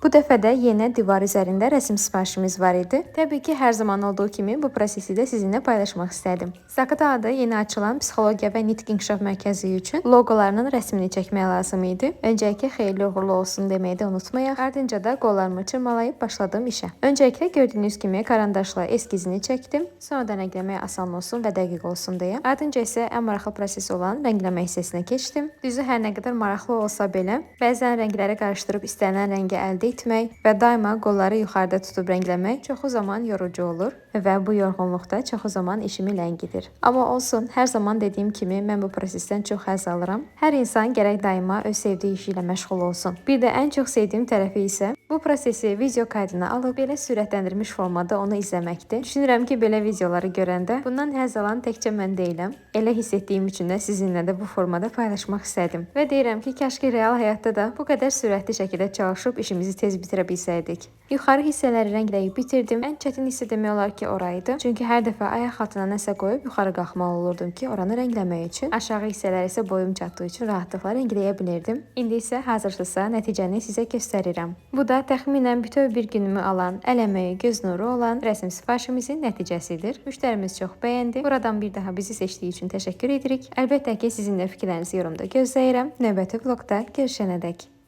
Bu dəfə də yenə divar üzərində rəsm sifarişimiz var idi. Təbii ki, hər zaman olduğu kimi bu prosesi də sizinlə paylaşmaq istədim. Zaqatalada yeni açılan Psixologiya və Nitq İnkişaf Mərkəzi üçün loqolarının rəsmini çəkmək lazım idi. Öncəliklə xeyirli uğurlu olsun deməyi də unutmayaq. Ardınca da qollarımı çırmalayıb başladım işə. Öncəliklə gördüyünüz kimi karandaşla eskizini çəkdim. Sonra da rəngləmək asan olsun və dəqiq olsun deyə. Ardınca isə ən maraqlı proses olan rəngləmə hissəsinə keçdim. Düzü hər nə qədər maraqlı olsa belə, bəzən rəngləri qarışdırıb istənilən rəngi əldə etmək və daima qolları yuxarıda tutub rəngləmək çoxu zaman yorucu olur və bu yorğunluqda çoxu zaman işimi ləngidir. Amma olsun, hər zaman dediyim kimi mən bu prosesdən çox həzz alıram. Hər insan gərək daima öz sevdiyi işi ilə məşğul olsun. Bir də ən çox sevdiyim tərəfi isə bu prosesi video kaydına alıb belə sürətləndirilmiş formada onu izləməkdir. Düşünürəm ki, belə videoları görəndə bundan həzz alan təkcə mən deyiləm. Elə hiss etdiyim üçün də sizinlə də bu formada paylaşmaq istədim. Və deyirəm ki, kaş ki real həyatda da bu qədər sürətli şəkildə çalışıb işimizi tez bitirə bilsəydik. Yuxarı hissələri rəngləyib bitirdim. Ən çətin hissə demək olar ki, oraydı. Çünki hər dəfə ayaq altına nəsə qoyub yuxarı qalxmalı olurdum ki, oranı rəngləmək üçün. Aşağı hissələri isə boyum çatdığı üçün rahatlıqla rəngləyə bilirdim. İndi isə hazırsızsa nəticəni sizə göstərirəm. Bu da təxminən bütöv bir günümü alan, əl əməyi, göz nuru olan rəsm sifarişimizin nəticəsidir. Müştərimiz çox bəyəndi. Buradan bir daha bizi seçdiyi üçün təşəkkür edirik. Əlbəttə ki, sizin də fikirlərinizi yorumda gözləyirəm. Növbəti vloqda görüşənədək.